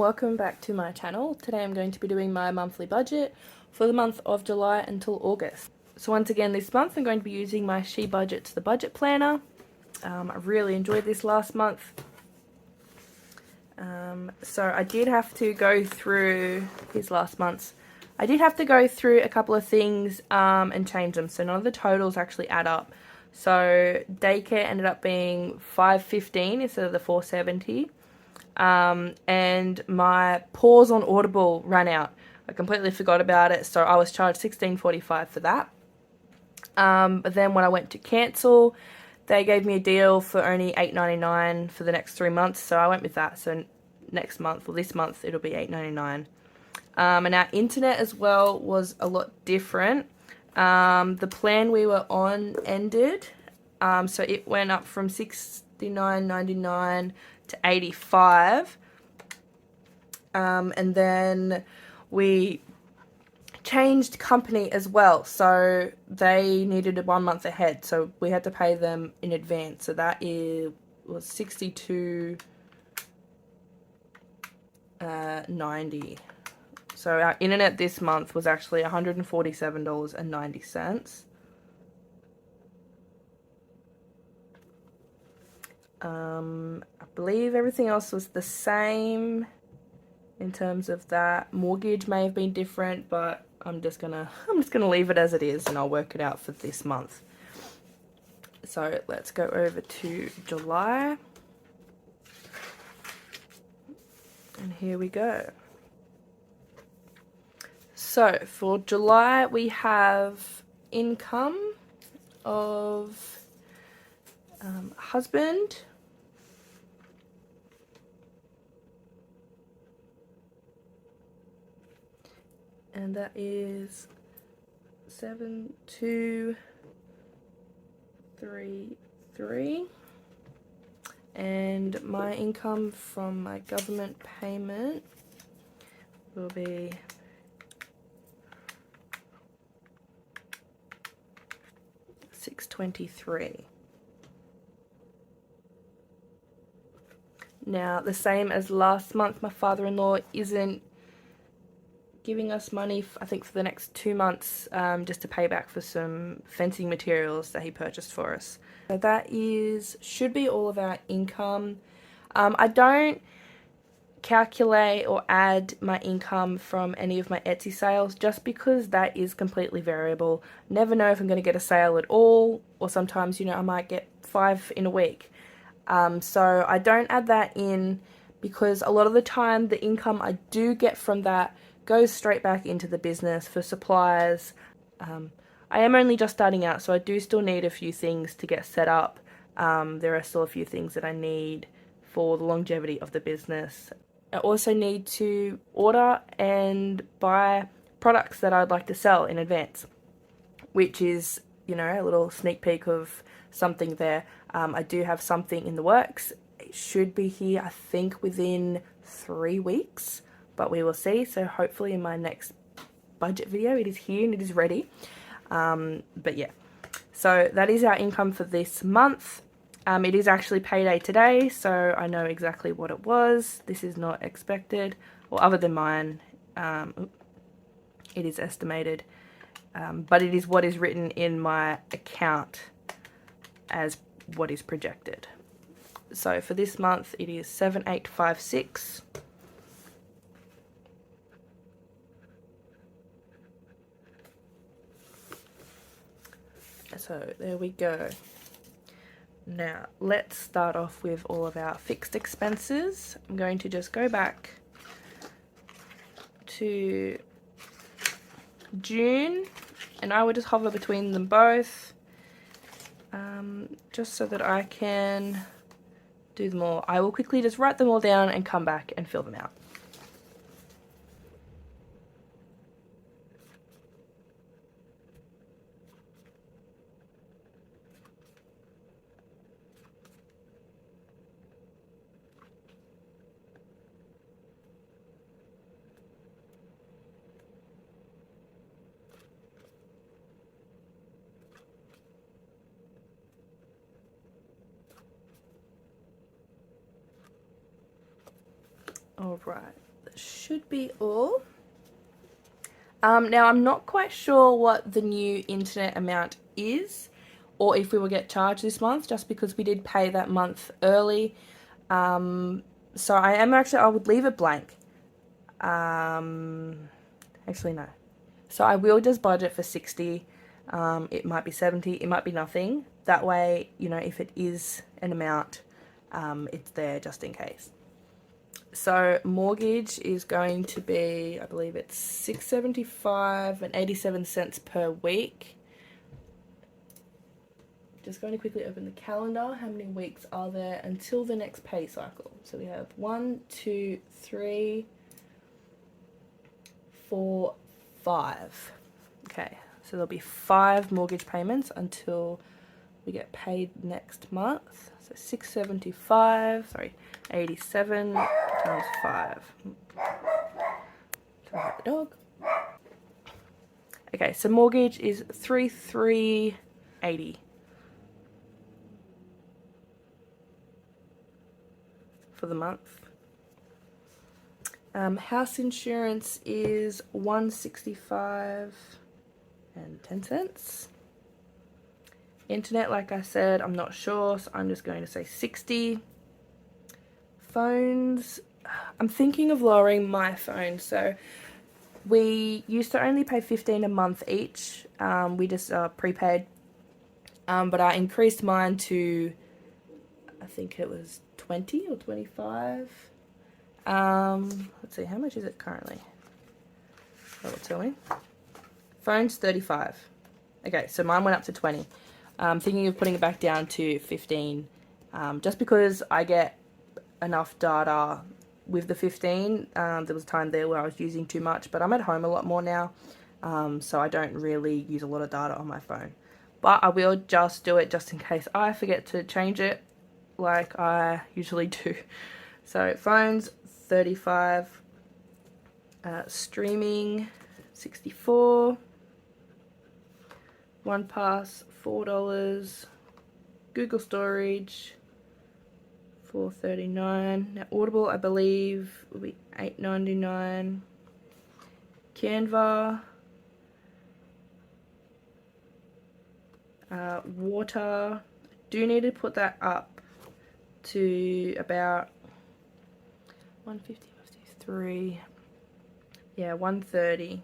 welcome back to my channel. Today I'm going to be doing my monthly budget for the month of July until August. So once again this month I'm going to be using my She Budgets the Budget Planner. I really enjoyed this last month. So I did have to go through his last month's. I did have to go through a couple of things and change them, so none of the totals actually add up. So daycare ended up being $5.15 instead of the $4.70. And my pause on Audible ran out. I completely forgot about it, so I was charged $16.45 for that. But then when I went to cancel, they gave me a deal for only $8.99 for the next 3 months, so I went with that. So next month, or this month, it'll be $8.99. And our internet as well was a lot different. The plan we were on ended, so it went up from $69.99 to $85, and then we changed company as well, so they needed it 1 month ahead, so we had to pay them in advance. So that was $62.90. So our internet this month was actually $147.90. I believe everything else was the same in terms of that. Mortgage may have been different, but I'm just gonna leave it as it is, and I'll work it out for this month. So let's go over to July, and here we go. So for July we have income of husband, and that is $7,233, and my income from my government payment will be $623. Now, the same as last month, my father-in-law isn't giving us money, I think, for the next 2 months, just to pay back for some fencing materials that he purchased for us. So that should be all of our income. I don't calculate or add my income from any of my Etsy sales, just because that is completely variable. Never know if I'm going to get a sale at all, or sometimes, I might get 5 in a week. So I don't add that in, because a lot of the time the income I do get from that goes straight back into the business for supplies. I am only just starting out, so I do still need a few things to get set up. There are still a few things that I need for the longevity of the business. I also need to order and buy products that I'd like to sell in advance, which is, a little sneak peek of something there. I do have something in the works. It should be here, I think, within 3 weeks, but we will see. So hopefully in my next budget video it is here and it is ready. But yeah, so that is our income for this month. It is actually payday today, so I know exactly what it was. This is not expected, or other than mine. It is estimated, but it is what is written in my account as what is projected. So for this month it is 7856. So there we go. Now let's start off with all of our fixed expenses. I'm going to just go back to June, and I will just hover between them both, just so that I can do them all. I will quickly just write them all down and come back and fill them out. Alright, should be all. Now I'm not quite sure what the new internet amount is, or if we will get charged this month, just because we did pay that month early. So I would leave it blank. Actually no. So I will just budget for 60. It might be 70, it might be nothing. That way, you know, if it is an amount, it's there just in case. So mortgage is going to be, I believe it's $6.75 and 87 cents per week. Just going to quickly open the calendar. How many weeks are there until the next pay cycle? So we have 1, 2, 3, 4, 5. Okay, so there'll be 5 mortgage payments until we get paid next month. So 675, sorry, 87 times 5. Sorry about the dog. Okay, so mortgage is 3,380 for the month. House insurance is $165 and 10 cents. Internet, like I said, I'm not sure, so I'm just going to say 60. Phones, I'm thinking of lowering my phone. So we used to only pay $15 a month each. We just prepaid, but I increased mine to, I think it was 20 or 25. Let's see, how much is it currently? That will tell me. Phone's 35. Okay, so mine went up to 20. I'm thinking of putting it back down to 15, just because I get enough data with the 15. There was a time there where I was using too much, but I'm at home a lot more now, so I don't really use a lot of data on my phone. But I will just do it just in case I forget to change it, like I usually do. So phones, 35, streaming, 64, OnePass, $4, Google Storage, $4.39. Now Audible, I believe, will be $8.99. Canva, water. I do need to put that up to about 150, 153. Yeah, 130.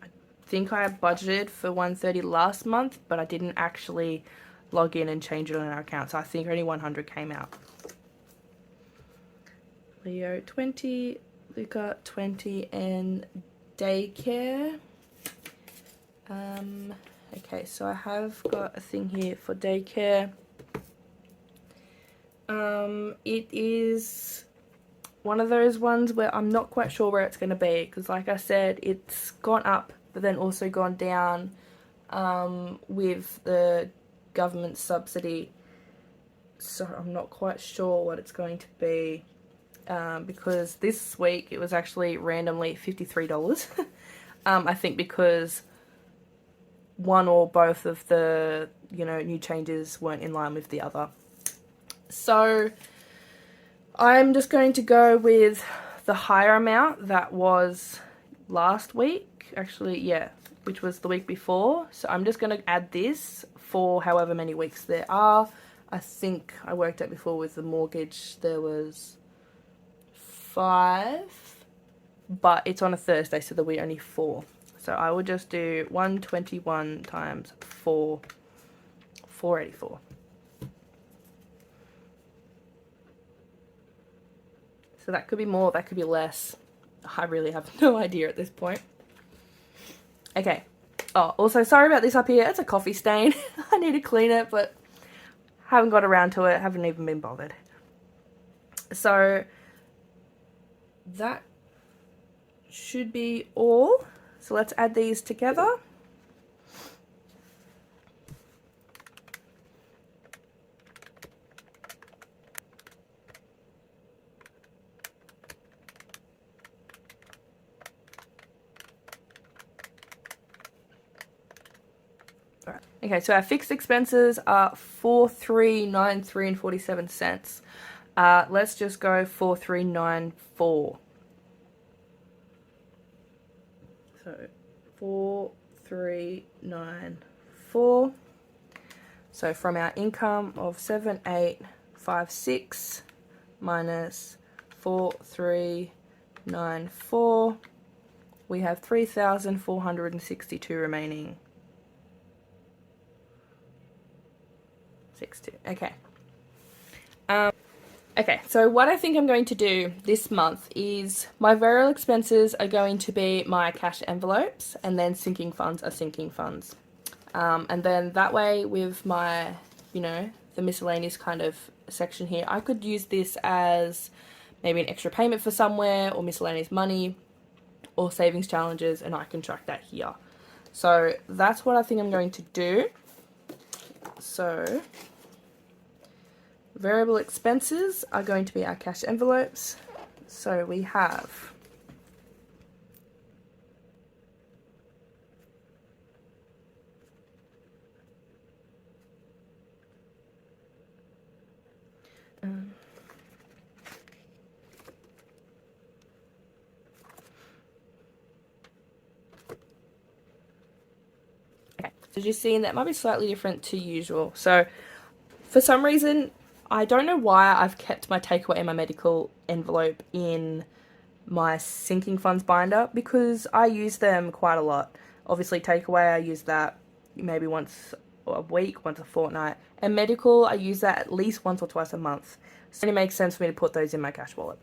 I think I budgeted for 130 last month, but I didn't actually log in and change it on our account, so I think only 100 came out. Leo 20, Luca 20, and daycare. Okay, so I have got a thing here for daycare. It is one of those ones where I'm not quite sure where it's going to be, because like I said, it's gone up but then also gone down with the government subsidy, so I'm not quite sure what it's going to be, because this week it was actually randomly $53. I think because one or both of the, you know, new changes weren't in line with the other. So I'm just going to go with the higher amount that was last week, actually, yeah, which was the week before. So I'm just going to add this for however many weeks there are. I think I worked out before with the mortgage there was 5, but it's on a Thursday, so there'll be only 4. So I will just do 121 times 4, 484. So that could be more, that could be less. I really have no idea at this point. Okay. Oh, also, sorry about this up here. It's a coffee stain. I need to clean it, but haven't got around to it. Haven't even been bothered. So that should be all. So let's add these together. Alright. Okay, so our fixed expenses are $4,393 and 47 cents. Let's just go 4,394. So 4394. So from our income of 7856 minus 4394, we have 3,462 remaining. 62. Okay. Okay, so what I think I'm going to do this month is my variable expenses are going to be my cash envelopes, and then sinking funds are sinking funds. And then that way with my, the miscellaneous kind of section here, I could use this as maybe an extra payment for somewhere, or miscellaneous money, or savings challenges, and I can track that here. So that's what I think I'm going to do. So variable expenses are going to be our cash envelopes. So we have okay, so you're seeing that might be slightly different to usual. So for some reason, I don't know why I've kept my takeaway and my medical envelope in my sinking funds binder, because I use them quite a lot. Obviously takeaway, I use that maybe once a week, once a fortnight, and medical, I use that at least once or twice a month. So it makes sense for me to put those in my cash wallet.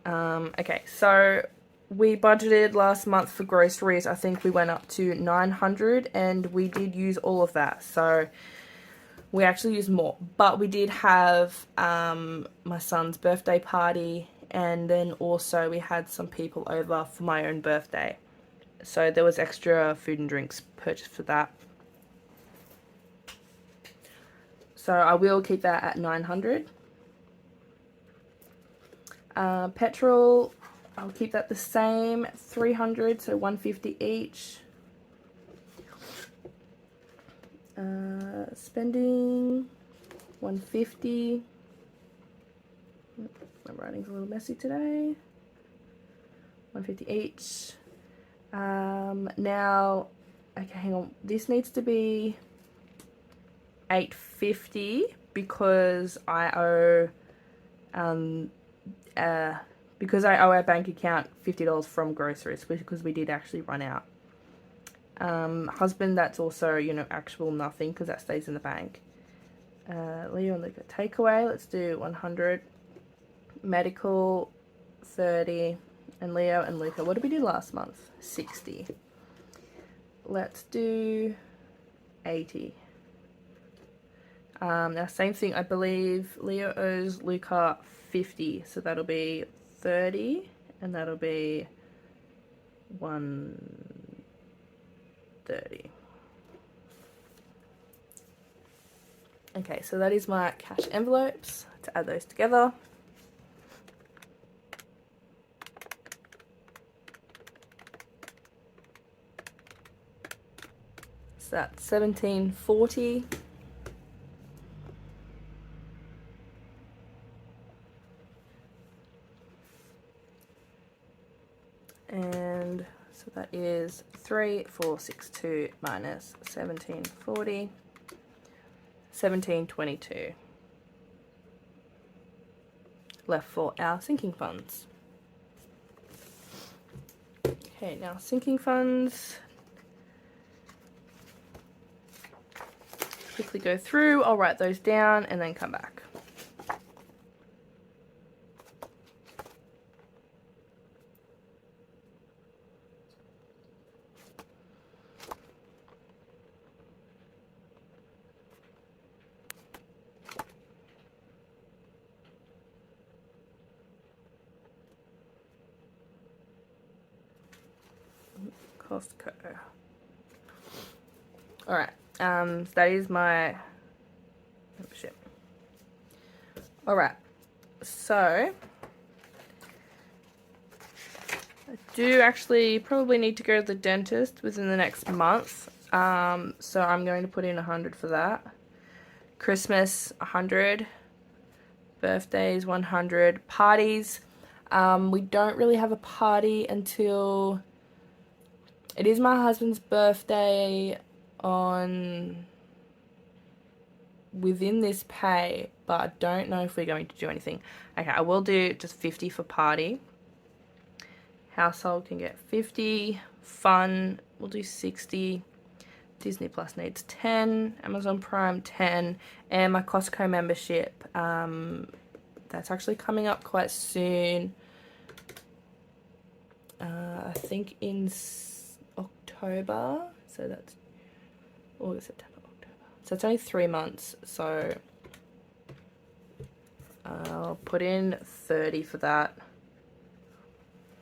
Okay, so we budgeted last month for groceries. I think we went up to 900, and we did use all of that. So we actually used more, but we did have my son's birthday party, and then also we had some people over for my own birthday. So there was extra food and drinks purchased for that. So I will keep that at 900. Petrol, I'll keep that the same, 300, so 150 each. Spending 150. My writing's a little messy today. 150 each. Now, okay, hang on. This needs to be 850 because I owe our bank account $50 from groceries, because we did actually run out. Husband, that's also, actual nothing, because that stays in the bank. Leo and Luca, takeaway, let's do 100. Medical, 30. And Leo and Luca, what did we do last month? 60. Let's do 80. Now, same thing, I believe Leo owes Luca 50, so that'll be 30, and that'll be 130. Okay, so that is my cash envelopes. To add those together. So that's 1740. And so that is 3462 minus 1740, 1722. Left for our sinking funds. Okay, now sinking funds. Quickly go through, I'll write those down and then come back. Costco. Alright, that is my membership. Alright, so I do actually probably need to go to the dentist within the next month. So I'm going to put in 100 for that. Christmas, 100. Birthdays, 100. Parties, We don't really have a party until it is my husband's birthday on within this pay, but I don't know if we're going to do anything. Okay, I will do just 50 for party. Household can get 50. Fun, we'll do 60. Disney Plus needs 10. Amazon Prime 10. And my Costco membership, that's actually coming up quite soon. I think in October. So that's August, September, October. So it's only 3 months. So I'll put in 30 for that.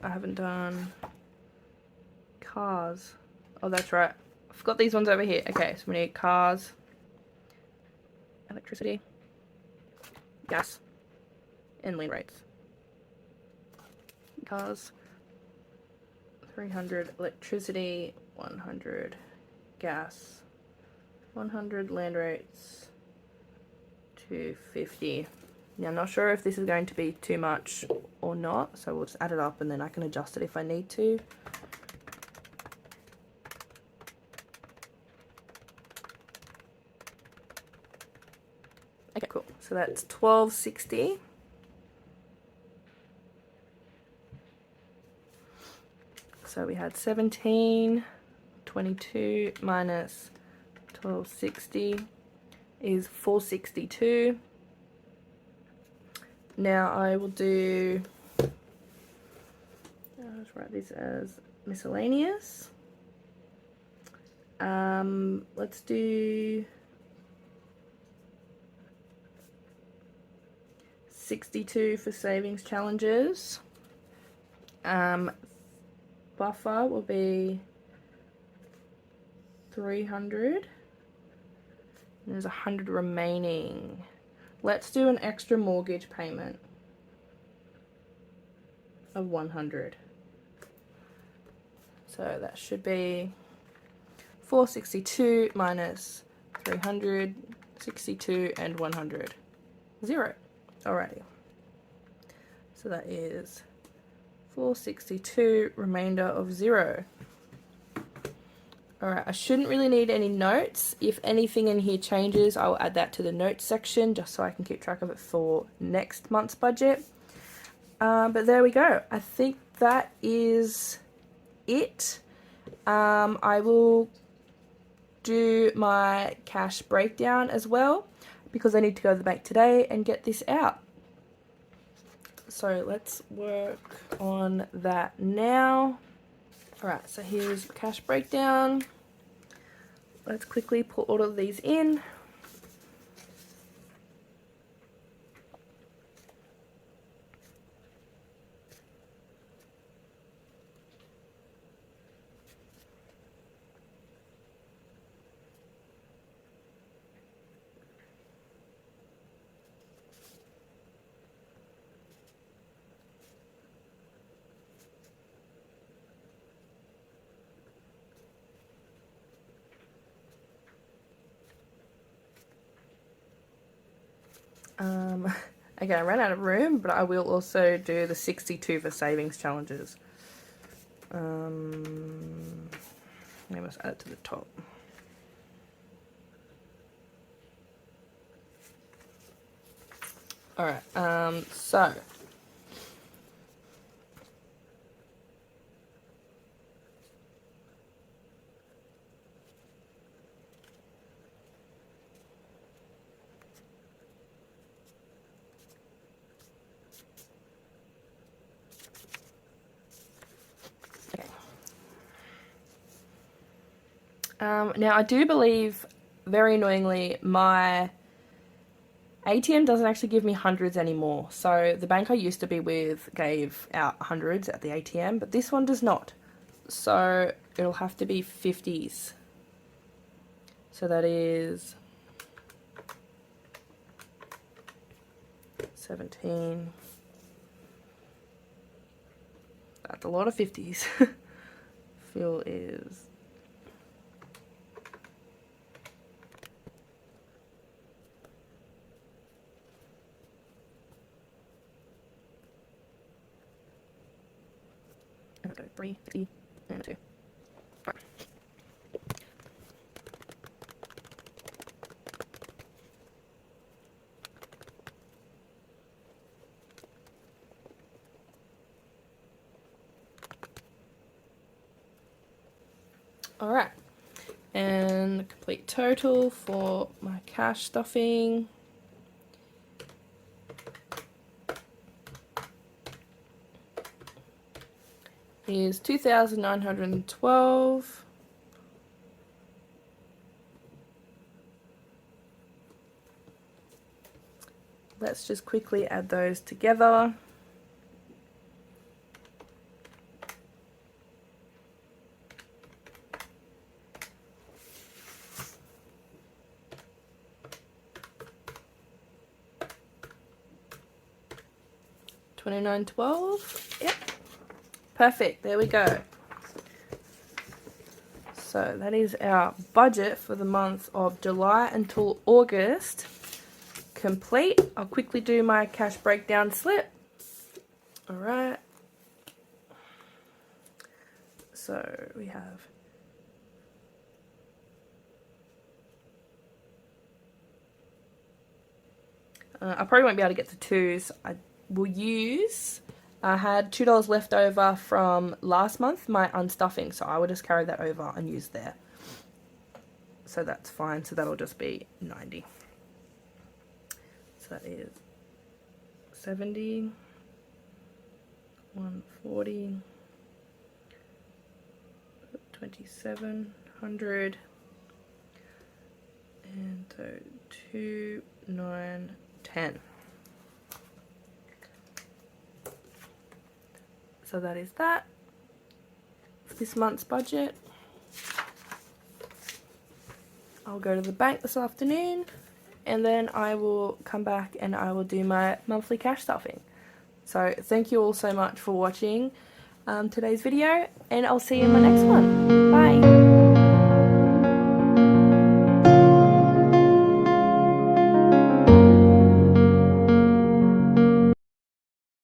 I haven't done cars. Oh, that's right. I forgot these ones over here. Okay, so we need cars, electricity, gas, and land rates. Cars, 300 electricity, 100 gas, 100 land rates, 250. Now, I'm not sure if this is going to be too much or not, so we'll just add it up and then I can adjust it if I need to. Okay, cool. So that's 1260. So we had 1722 minus 1260 is 462. Now I will do, I'll just write this as miscellaneous. Let's do 62 for savings challenges. Buffer will be 300. And there's 100 remaining. Let's do an extra mortgage payment of 100. So that should be 462 minus 300, 62 and 100. 0. Alrighty. So that is 462, remainder of 0. Alright, I shouldn't really need any notes. If anything in here changes, I will add that to the notes section just so I can keep track of it for next month's budget. But there we go. I think that is it. I will do my cash breakdown as well because I need to go to the bank today and get this out. So let's work on that now. Alright, so here's cash breakdown. Let's quickly put all of these in. Okay, I ran out of room, but I will also do the 62 for savings challenges. I must add it to the top. Alright, so now I do believe, very annoyingly, my ATM doesn't actually give me hundreds anymore. So the bank I used to be with gave out hundreds at the ATM, but this one does not. So it'll have to be 50s. So that is 17. That's a lot of 50s. Fuel is 360 and 2. Right. Alright, and the complete total for my cash stuffing is $2,912. Let's just quickly add those together. $29.12. Yep. Perfect. There we go. So that is our budget for the month of July until August complete. I'll quickly do my cash breakdown slip. Alright. So we have I probably won't be able to get to twos. I will use, I had $2 left over from last month, my unstuffing, so I will just carry that over and use there. So that's fine, so that'll just be 90. So that is 70, 140, 2,700, and so 2, 9, 10. So that is that for this month's budget. I'll go to the bank this afternoon and then I will come back and I will do my monthly cash stuffing. So thank you all so much for watching today's video, and I'll see you in my next one.